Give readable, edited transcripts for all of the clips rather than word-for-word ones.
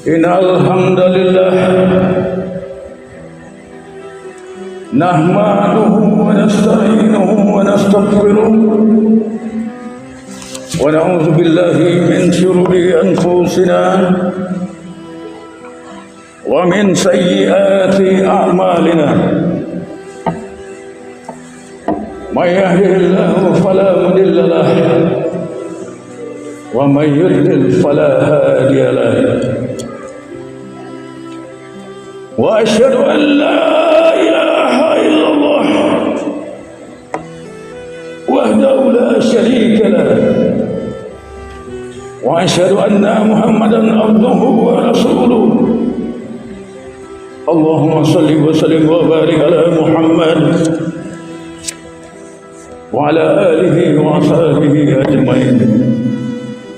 Innal hamdalillah nahmaduhu wa nasta'inuhu wa nastaghfiruh wa na'udzu billahi min shururi anfusina wa min sayyiati a'malina. May yahdihillahu fala mudilla lahu wa may yudlil fala hadiya lahu. Wa asyhadu an la ilaha illallah wahdahu la syarika lahu wa asyhadu anna Muhammadan abduhu wa rasuluh. Allahumma salli wa sallim wa barik ala Muhammad wa ala alihi wa ashabihi ajmain.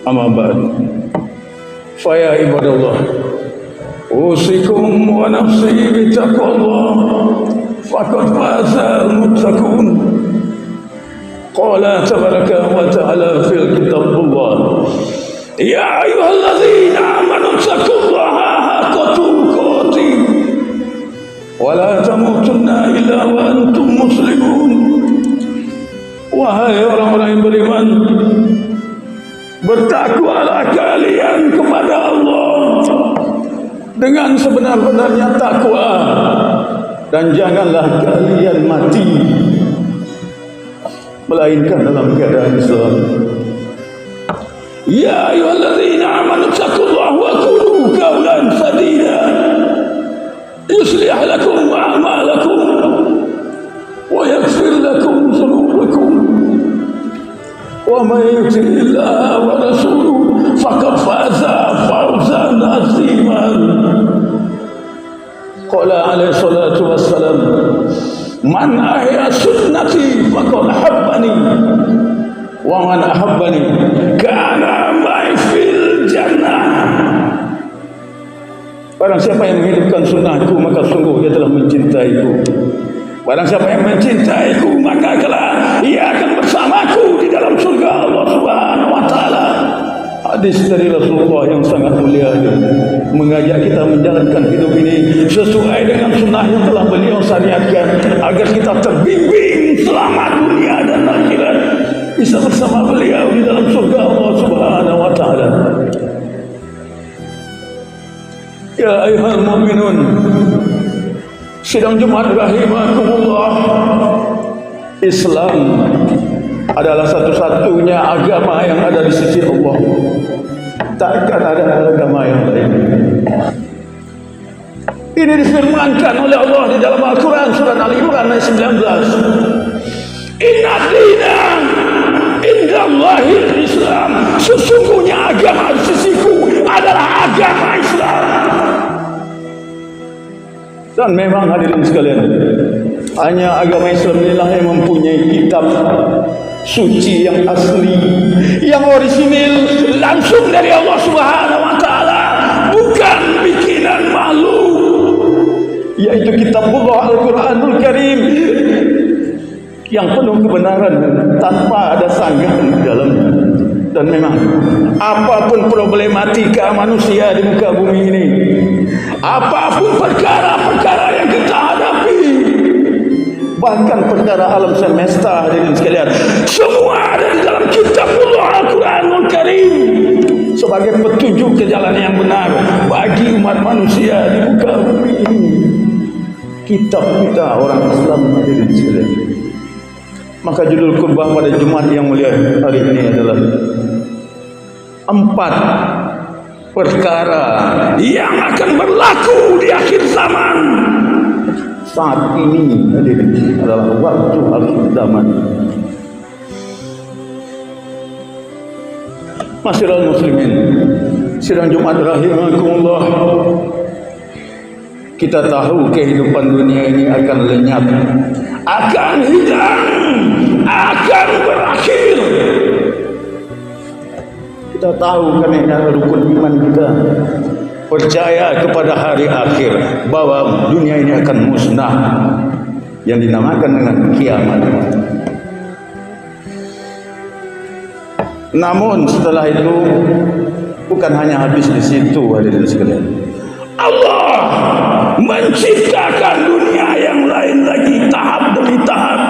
Amma ba'd. Fa ya ibadallah, usikum wa nafsi bitaqwallah faqad faza al-muttaqun. Qala tabaraka wa ta'ala fil kitabullah, ya ayyuhalladzina amanu taqullaha haqqa tuqatih wa la tamutunna illa wa antum muslimun. Wahai orang-orang yang beriman, bertakwalah kalian kepada Allah dengan sebenar-benarnya takwa, dan janganlah kalian mati melainkan dalam keadaan Islam. Ya ayyuhalladzina amanu taqullaha wa qulu qawlan sadida yuslih lakum a'malakum wa yaghfir lakum dhunubakum wa may yuti'illaha wa rasulahu faqad faza fawzan 'aziman. Qala alaihi salatu wassalam, man ahya sunnati faqad ahabbani wa man ahabbani kana ma'i fil jannah. Barang siapa yang menghidupkan sunnahku, maka sungguh dia telah mencintaiku. Barang siapa yang mencintaiku, maka kelak ia akan bersamaku di dalam surga Allah Subhanahu wa taala. Hadis dari Rasulullah yang sangat mulia mengajak kita menjalankan hidup ini sesuai dengan sunnah yang telah beliau syariatkan, agar kita terbimbing selamat dunia dan akhirat, bisa bersama beliau di dalam surga Allah Subhanahu wa taala. Ya ayyuhal mu'minun, sidang Jumat rahimakumullah, Islam adalah satu-satunya agama yang ada di sisi Allah. Takkan ada agama yang lain. Ini difirmankan oleh Allah di dalam Al-Quran surat Al-Imran ayat 19. Inna dina indallahil Islam. Sesungguhnya agama di sisiku adalah agama Islam. Dan memang hadirin sekalian, hanya agama Islam inilah yang mempunyai kitab suci yang asli, yang orisinil, langsung dari Allah Subhanahu wa taala, bukan bikinan makhluk, yaitu kitabullah Al-Quranul Karim, yang penuh kebenaran tanpa ada sanggahan di dalamnya. Dan memang apapun problematika manusia di muka bumi ini, apapun perkara-perkara yang kita hadapi, bahkan perkara alam semesta hadirin sekalian, semua ada di dalam kitabullah Al-Quranul Karim sebagai petunjuk ke jalan yang benar bagi umat manusia di muka bumi ini. Kitab kita orang Islam hadirin sekalian. Maka judul khutbah pada Jumat yang mulia hari ini adalah 4 perkara yang akan berlaku di akhir zaman. Saat ini adalah waktu akhir zaman. Masyiral muslimin, sidang Jumat rahimakumullah, kita tahu kehidupan dunia ini akan lenyap, akan hilang, akan berakhir. Kita tahu karena rukun iman kita percaya kepada hari akhir, bahwa dunia ini akan musnah, yang dinamakan dengan kiamat. Namun setelah itu bukan hanya habis di situ, hadirin sekalian. Allah menciptakan dunia yang lain lagi, tahap demi tahap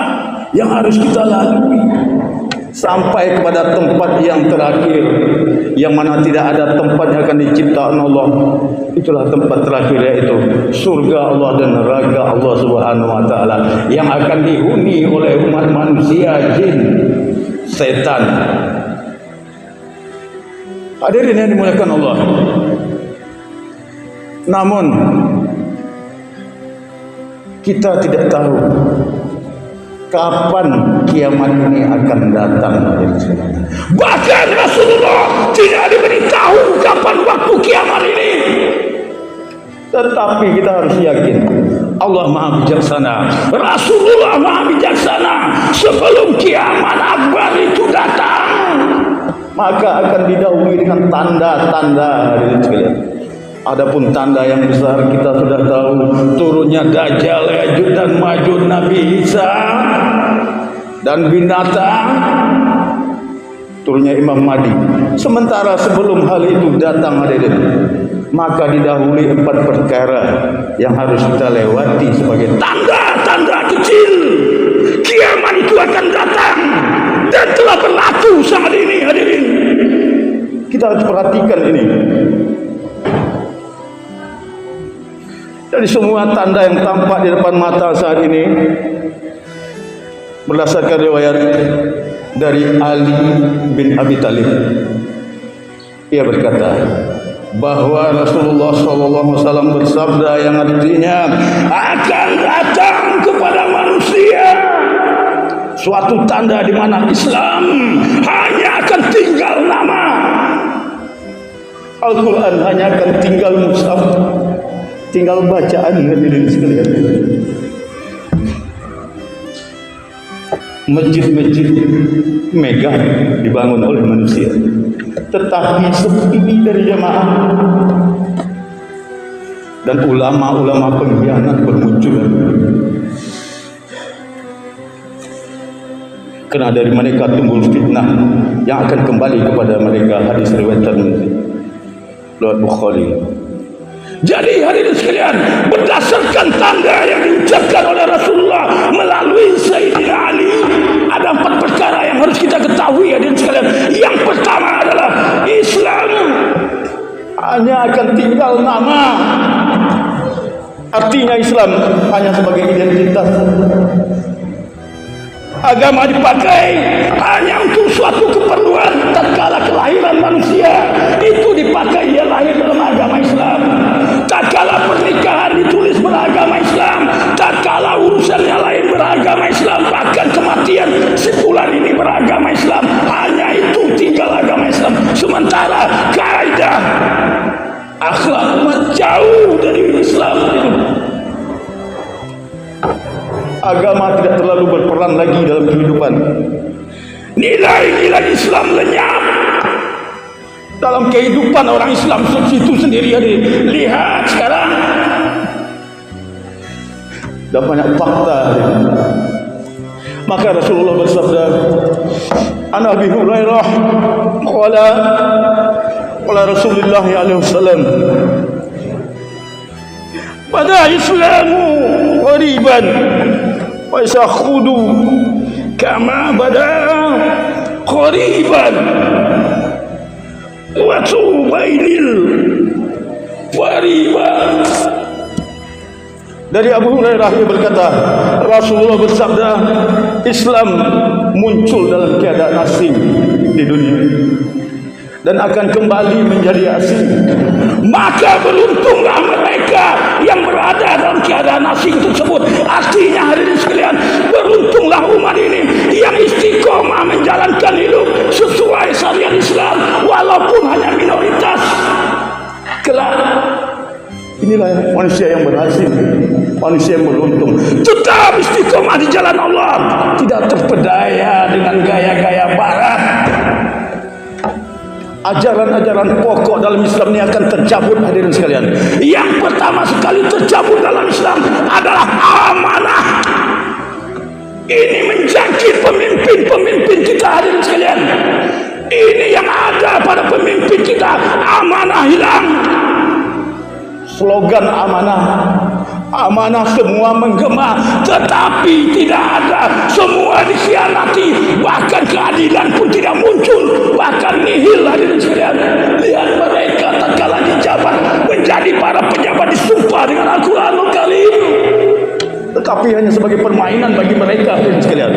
yang harus kita lalui sampai kepada tempat yang terakhir, yang mana tidak ada tempat yang akan diciptakan Allah. Itulah tempat terakhir, yaitu surga Allah dan neraka Allah Subhanahu wa taala, yang akan dihuni oleh umat manusia, jin, setan. Hadirin yang dimuliakan Allah. Namun kita tidak tahu kapan kiamat ini akan datang. Bahkan Rasulullah tidak diberitahu kapan waktu kiamat ini. Tetapi kita harus yakin Allah Maha Bijaksana, Rasulullah Maha Bijaksana. Sebelum kiamat akbar itu datang, maka akan didahului dengan tanda-tanda. Adapun tanda yang besar kita sudah tahu, turunnya Dajjal, Ya'juj dan Ma'juj, Nabi Isa dan binatang, turunnya Imam Mahdi. Sementara sebelum hal itu datang, hadirin, maka didahului 4 perkara yang harus kita lewati sebagai tanda-tanda kecil kiamat itu akan datang dan telah berlaku saat ini, hadirin. Kita harus perhatikan ini. Dari semua tanda yang tampak di depan mata saat ini, berdasarkan riwayat dari Ali bin Abi Thalib, ia berkata bahwa Rasulullah SAW bersabda yang artinya akan datang kepada manusia suatu tanda di mana Islam hanya akan tinggal nama, Al-Quran hanya akan tinggal mushaf, tinggal bacaan, hadirin sekalian. Masjid-masjid megah dibangun oleh manusia, tetapi sepi dari jamaah, dan ulama-ulama pengkhianat bermunculan. Karena dari mereka timbul fitnah yang akan kembali kepada mereka. Hadis riwayat Tirmidzi, riwayat Bukhari. Jadi hadirin sekalian, berdasarkan tanda yang diucapkan oleh Rasulullah melalui Sayyidina Ali, ada 4 perkara yang harus kita ketahui, hadirin sekalian. Yang pertama adalah Islam hanya akan tinggal nama. Artinya Islam hanya sebagai identitas. Agama dipakai hanya untuk suatu keperluan. Tatkala kelahiran manusia itu dipakai, ia lahir dalam agama Islam. Tatkala pernikahan ditulis beragama Islam. Tatkala urusan yang lain beragama Islam. Bahkan kematian si fulan ini beragama Islam. Hanya itu tinggal agama Islam. Sementara kaidah akhlak umat jauh dari Islam. Agama tidak terlalu berperan lagi dalam kehidupan. Nilai-nilai Islam lenyap dalam kehidupan orang Islam itu sendiri. Lihat sekarang, dan banyak fakta. Maka Rasulullah bersabda, an Abi Hurairah qala Rasulullah sallallahu alaihi wasallam, pada Islamu qariban wa sakhudu kama bada qariban wa tubailil qariban. Dari Abu Hurairah, dia berkata, Rasulullah bersabda, Islam muncul dalam keadaan asing di dunia dan akan kembali menjadi asing. Maka beruntunglah mereka yang berada dalam keadaan asing tersebut. Artinya hadirin sekalian, beruntunglah umat ini yang istiqomah menjalankan hidup sesuai syariat Islam, walaupun hanya minoritas. Kelak inilah manusia yang berhasil, manusia yang beruntung, tetap istiqomah di jalan Allah, tidak terpedaya dengan gaya-gaya barat. Ajaran-ajaran pokok dalam Islam ini akan tercabut, hadirin sekalian. Yang pertama sekali tercabut dalam Islam adalah amanah. Ini menjangkit pemimpin-pemimpin kita, hadirin sekalian. Ini yang ada pada pemimpin kita, amanah hilang. Slogan amanah semua menggema, tetapi tidak ada, semua dikhianati, bahkan keadilan pun tidak muncul, bahkan nihil. Hadirin sekalian, lihat mereka tak kalah dijabat menjadi para pejabat disumpah dengan Al-Quranul Karim, tetapi hanya sebagai permainan bagi mereka. Hadirin sekalian,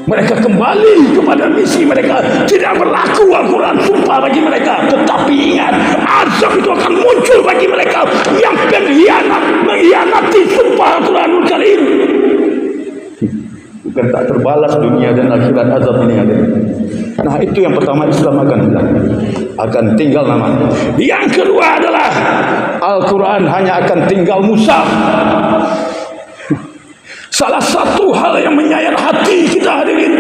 mereka kembali kepada misi mereka, tidak berlaku Al-Quran sumpah bagi mereka. Tetapi ingat, azab itu akan muncul bagi mereka yang mengkhianati sumpah Al-Quranul Karim. Bukan tak terbalas dunia dan akhirat azab ini ada. Nah, itu yang pertama, Islam akan hilang, akan tinggal nama. Yang kedua adalah Al-Quran hanya akan tinggal mushaf. Salah satu hal yang menyayat hati kita, hadirin,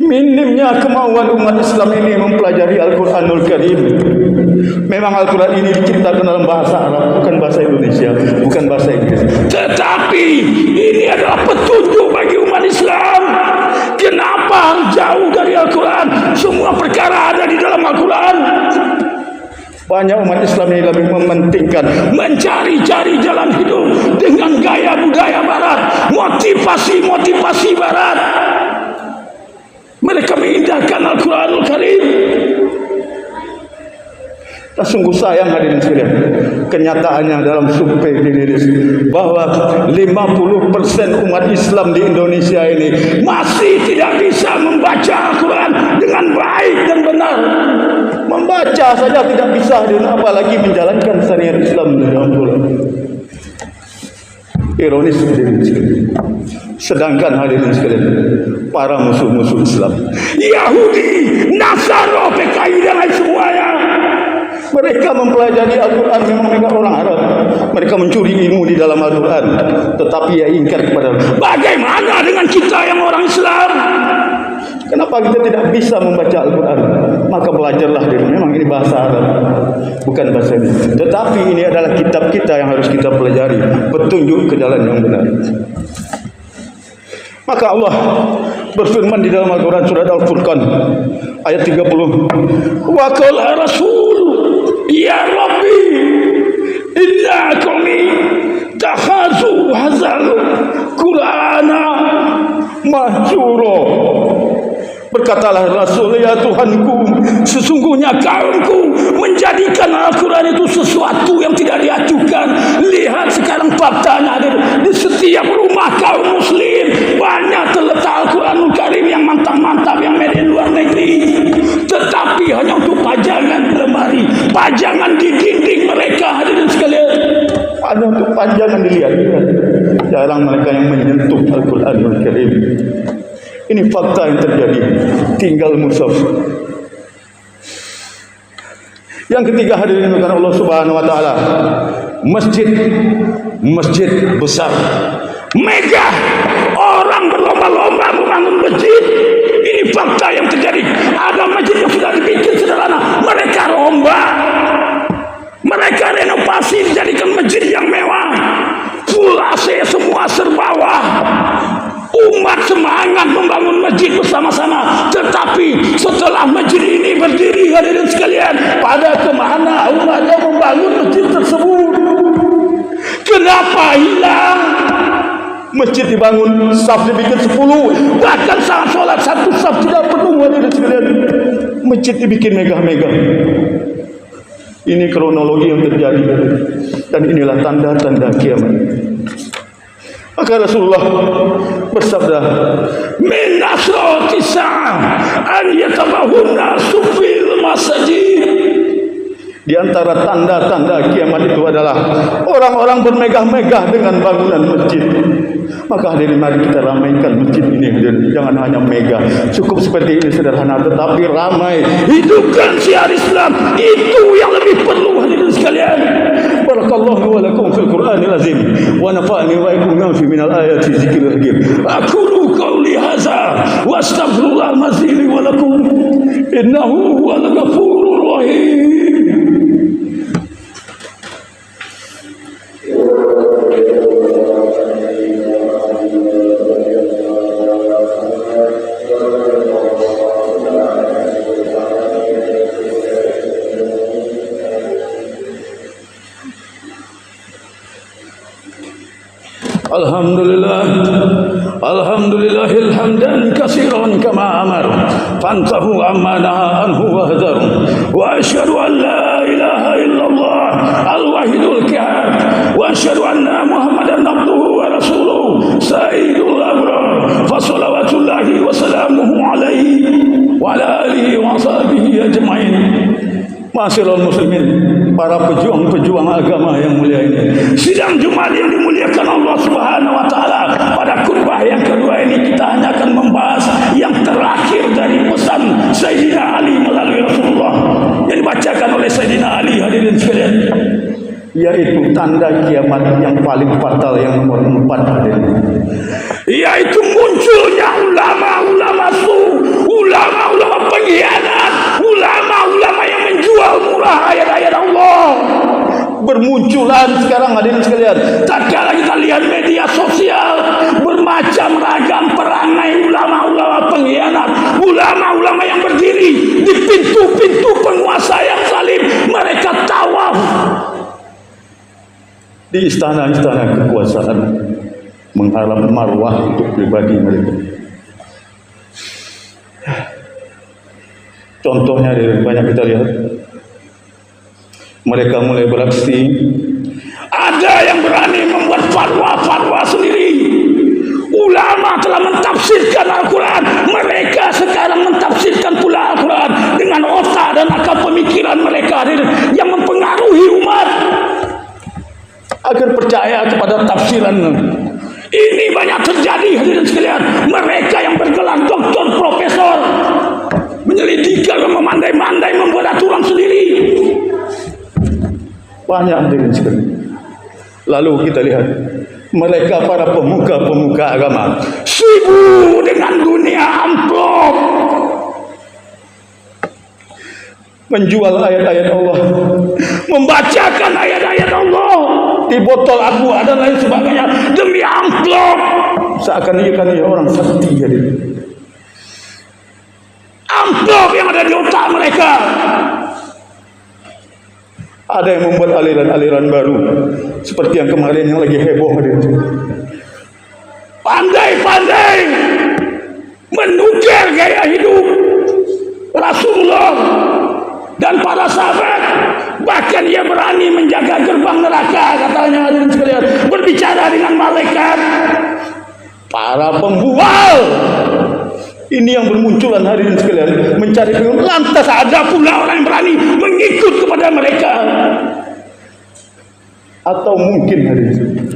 minimnya kemauan umat Islam ini mempelajari Al-Quranul Karim. Memang Al-Quran ini diciptakan dalam bahasa Arab, bukan bahasa Indonesia, bukan bahasa Inggris. Tetapi ini adalah petunjuk bagi umat Islam. Kenapa jauh dari Al-Quran? Semua perkara ada di dalam Al-Quran. Banyak umat Islam ini lebih mementingkan mencari-cari jalan hidup dengan gaya budaya barat, motivasi barat. Mereka mengindahkan Al-Quranul Karim. Sungguh sayang, hadirin sekalian, kenyataannya dalam survei dirilis bahwa 50% umat Islam di Indonesia ini masih tidak bisa membaca Al-Quran dengan baik dan benar. Membaca saja tidak bisa, apalagi menjalankan syariat Islam dalam Al-Quran. Ironis, hadirin sekalian. Sedangkan hadirin sekalian, para musuh-musuh Islam, Yahudi, Nasara, PKI dan lain semuanya, mereka mempelajari Al-Quran. Memang mereka orang Arab, mereka mencuri ilmu di dalam Al-Quran, tetapi ia ingkar kepada. Bagaimana dengan kita yang orang Islam? Kenapa kita tidak bisa membaca Al-Quran? Maka belajarlah dia. Memang ini bahasa Arab, bukan bahasa ini. Tetapi ini adalah kitab kita yang harus kita pelajari, petunjuk ke jalan yang benar. Maka Allah berfirman di dalam Al-Quran surat Al-Furqan ayat 30. Wa qala Rasul ya Rabbi inna qaumi takhazu hadzal Qur'ana mahjura. Berkatalah Rasul, ya Tuhanku, sesungguhnya kaumku menjadikan Al-Quran itu sesuatu yang tidak diajukan. Lihat sekarang faktanya, di setiap rumah kaum muslim banyak terletak Al-Quranul Karim yang mantap-mantap, yang made in luar negeri, tetapi hanya untuk pajangan di lemari, pajangan di dinding mereka. Hadirin sekalian, hanya untuk pajangan dilihat. Jarang mereka yang menyentuh Al-Quranul Karim. Ini fakta yang terjadi, tinggal mushaf. Yang ketiga, hadirin bukan Allah Subhanahu wa taala, masjid besar, megah, orang berlomba-lomba membangun masjid. Ini fakta yang terjadi. Ada masjid yang sudah dibikin sederhana, mereka rombak, mereka renovasi dijadikan masjid yang mewah, full AC, semua serba-wah. Umat semangat membangun masjid bersama-sama, tetapi setelah masjid ini berdiri, hadirin sekalian, pada kemana umatnya membangun masjid tersebut? Kenapa hilang? Masjid dibangun, saf dibikin 10, bahkan saat sholat satu saf tidak penuh, hadirin sekalian. Masjid dibikin megah-megah. Ini kronologi yang terjadi, dan inilah tanda-tanda kiamat. Maka Rasulullah bersabda, min asrati sa'ah an yatabahunna sufil masjid. Di antara tanda-tanda kiamat itu adalah orang-orang bermegah-megah dengan bangunan masjid. Maka hadirin, mari kita ramaikan masjid ini. Jangan hanya megah, cukup seperti ini sederhana, tetapi ramai. Hidupkan syiar Islam, itu yang lebih perlu, hadirin sekalian. Barakallahu wa lakum fil Qur'anil azim wa nafa'ani wa iyyakum fi minal ayati dzikril hakim. Aqulu qawli hadza wa astaghfirullahal azim wa lakum innahu huwal ghafurur rahim. Alhamdulillah, alhamdulillahil hamdan katsiran kama amar fantahu amma naha anhu wahdaru wa asyhadu an la ilaha illallah al-wahidul qahhar wa asyhadu anna muhammadan abduhu wa rasuluhu sayyidul abrar fa shalawatullahi wa salamuhu alaihi wa ala alihi wa sahbihi ajmain. Masyaallah muslimin, para pejuang-pejuang agama yang mulia ini, sidang Jumat yang dimuliakan Allah Subhanahu wa taala, pada khutbah yang kedua ini kita hanya akan membahas yang terakhir dari pesan Sayyidina Ali melalui Rasulullah yang dibacakan oleh Sayyidina Ali, hadirin sekalian, yaitu tanda kiamat yang paling fatal yang nomor 4, hadirin, yaitu munculnya ulama-ulama ulama-ulama pengkhianat, ulama-ulama yang menjual murah ayat-ayat Allah. Bermunculan sekarang, hadirin sekalian. Tak kala kita lihat media sosial, bermacam ragam perangai ulama-ulama pengkhianat, ulama-ulama yang berdiri di pintu-pintu penguasa yang zalim. Mereka tawaf di istana-istana kekuasaan, mengharap marwah untuk pribadi mereka. Contohnya banyak kita lihat, mereka mulai beraksi. Ada yang berani membuat fatwa-fatwa sendiri. Ulama telah mentafsirkan Al-Quran, mereka sekarang mentafsirkan pula Al-Quran dengan otak dan akal pemikiran mereka yang mempengaruhi umat agar percaya kepada tafsiran. Ini banyak terjadi, hadirin sekalian. Mereka yang bergelar doktor, profesor, menyelidikan, memandai-mandai, membuat aturan sendiri. Banyak, hadirin sekalian. Lalu kita lihat mereka para pemuka-pemuka agama sibuk dengan dunia amplop, menjual ayat-ayat Allah, membacakan ayat-ayat Allah di botol aqua dan lain sebagainya demi amplop, seakan-akan ia orang sakti. Jadi amplop yang ada di otak mereka. Ada yang membuat aliran-aliran baru seperti yang kemarin yang lagi heboh, pandai-pandai menukar gaya hidup Rasulullah dan para sahabat. Bahkan ia berani menjaga gerbang neraka, katanya, hadirin sekalian, berbicara dengan malaikat. Para pembual ini yang bermunculan, hadirin sekalian, mencari pengikut. Lantas ada pula orang yang berani mengikut kepada mereka. Atau mungkin, hadirin sekalian,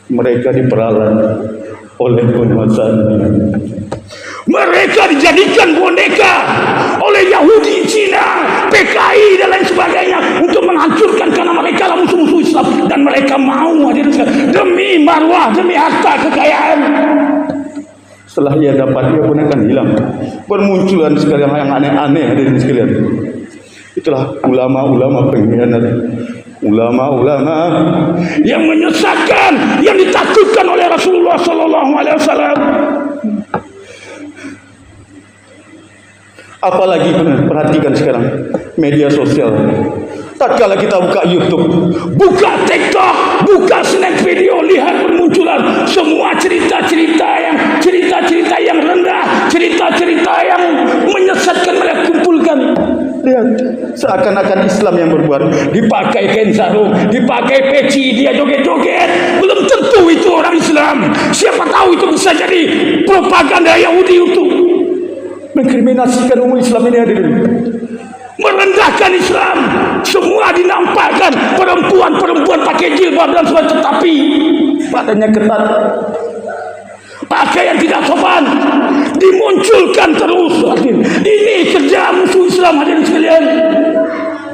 mereka diperalat oleh penguasa dunia. Mereka dijadikan boneka oleh Yahudi, Cina, PKI dan lain sebagainya untuk menghancurkan, karena mereka lah musuh-musuh Islam dan mereka mau, hadirin sekalian, demi marwah, demi harta kekayaan. Setelah ia dapat, ia pun akan hilang. Bermunculan sekalian yang aneh-aneh, hadirin sekalian. Itulah ulama-ulama pengkhianat, ulama-ulama yang menyesatkan, yang ditakutkan oleh Rasulullah Sallallahu Alaihi Wasallam. Apalagi perhatikan sekarang media sosial. Tak kala kita buka YouTube, buka TikTok, buka snack video, lihat bermunculan semua cerita-cerita yang rendah, cerita-cerita yang menyesatkan mereka kumpulkan. Lihat, seakan-akan Islam yang berbuat. Dipakai kain sarung, dipakai peci, dia joget-joget. Belum tentu itu orang Islam. Siapa tahu itu bisa jadi propaganda Yahudi itu. Mengkriminasikan umat Islam ini, hadirin, merendahkan Islam. Semua dinampakkan, perempuan pakai jilbab dan sebagainya, tetapi badannya ketat, pakaian tidak sopan, dimunculkan terus. Ini kerja musuh Islam, hadirin sekalian.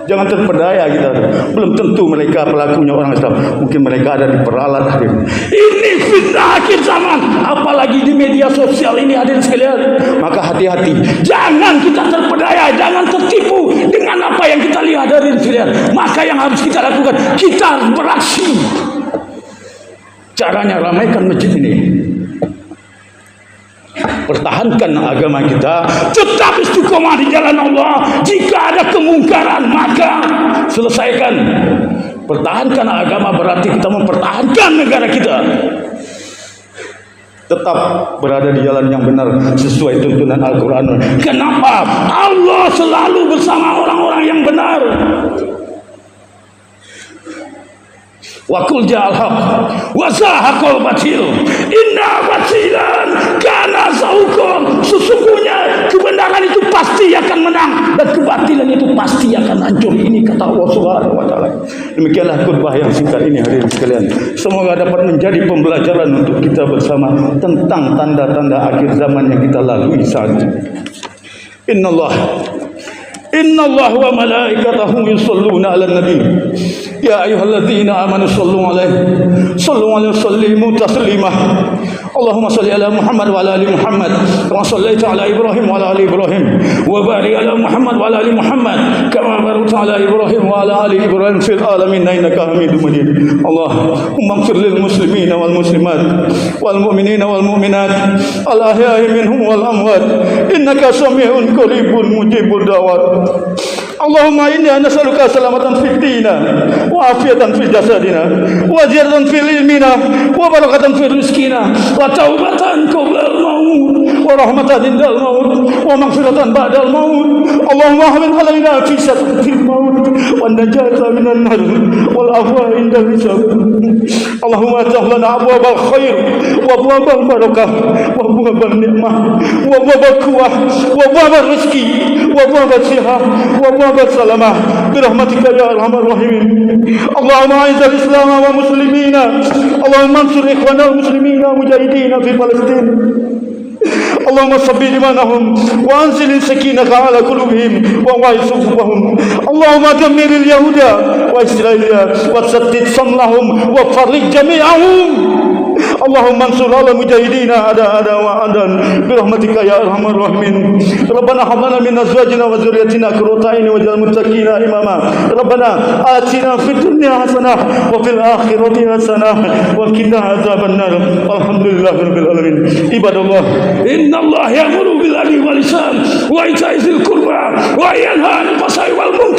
Jangan terpedaya kita. Belum tentu mereka pelakunya orang Islam. Mungkin mereka ada di peralat, hadirin. Ini fitnah akhir zaman, apalagi di media sosial ini, hadirin sekalian. Maka hati-hati, jangan kita terpedaya, jangan tertipu dengan apa yang kita lihat, hadirin sekalian. Maka yang harus kita lakukan, kita harus beraksi. Caranya ramaikan masjid ini, pertahankan agama kita, tetap istiqomah di jalan Allah. Jika ada kemungkaran, maka selesaikan. Pertahankan agama berarti kita mempertahankan negara kita. Tetap berada di jalan yang benar sesuai tuntunan Al-Quran. Kenapa? Allah selalu bersama orang-orang yang benar. Wa qul ja'al haq wa zahaqal batil inna batilan kana zahuqa. Sesungguhnya kebenaran itu pasti akan menang dan kebatilan itu pasti akan hancur. Ini kata Allah Subhanahu wa taala. Demikianlah khutbah yang singkat ini hadirin sekalian. Semoga dapat menjadi pembelajaran untuk kita bersama tentang tanda-tanda akhir zaman yang kita lalui saat ini. Inna Allah wa malaikatahu yusalluna 'alan nabi. Ya ayyuhalladzina amanu sallu 'alaihi wa sallimu taslima. Allahumma salli ala Muhammad wa ala ali Muhammad kama sallaita ala Ibrahim wa ala ali Ibrahim wa barik ala Muhammad wa ala ali Muhammad kama barakta ala Ibrahim wa ala ali Ibrahim fil alamin innaka Hamidum Majid. Allahumma ighfir lil muslimina wal muslimat wal mu'minina wal mu'minat al ahya'i minhum wal amwat innaka sami'un qaribun mujibud da'wat. Allahumma inna nas'aluka salamatan fid dina wa afiatan fil jasadina wa ziyadatan fil ilmina wa barakatan fil rizqina wa taubatan qabla al-maut wa rahmatan indal maut wa maghfiratan ba'dal maut. Allahumma hamil alaina fi satil maut wa najata minan nar wal afwa indal hisab. Allahumma tahlana abwabal khair wa abwabal barakah wa abwabal ni'mah wa abwabal quwwah wa abwabal rizqi wa abwabal sihah wa abwabal salamah birahmatika ya arhamar rahimin. Allahumma a'izzal islam wa muslimina. Allahumma ansur ikhwana muslimina mujahidina fi Palestin. Allahumma sabbir imanahum wa anzil sakinata ala qulubihim wa wa'id sufufahum. Allahumma dammir al-yahuda wa israila wa saddid samlahum wa farrij jami'ahum. Allahumma ansur ala mujahidina ada wa adan birahmatika ya arhamar rahimin. Rabbana hab lana min azwajina wa dhurriyyatina qurrata a'yun waj'alna muttaqina imama. Rabbana atina fid dunya hasanah wa fil akhirati hasanah wa qina adzaban nar. Alhamdulillahirabbil alamin. Ibadallah, innallaha ya'muru bil 'adli wal ihsan wa ita'i dzil qurba wa yanha 'anil fahsya'i wal munkar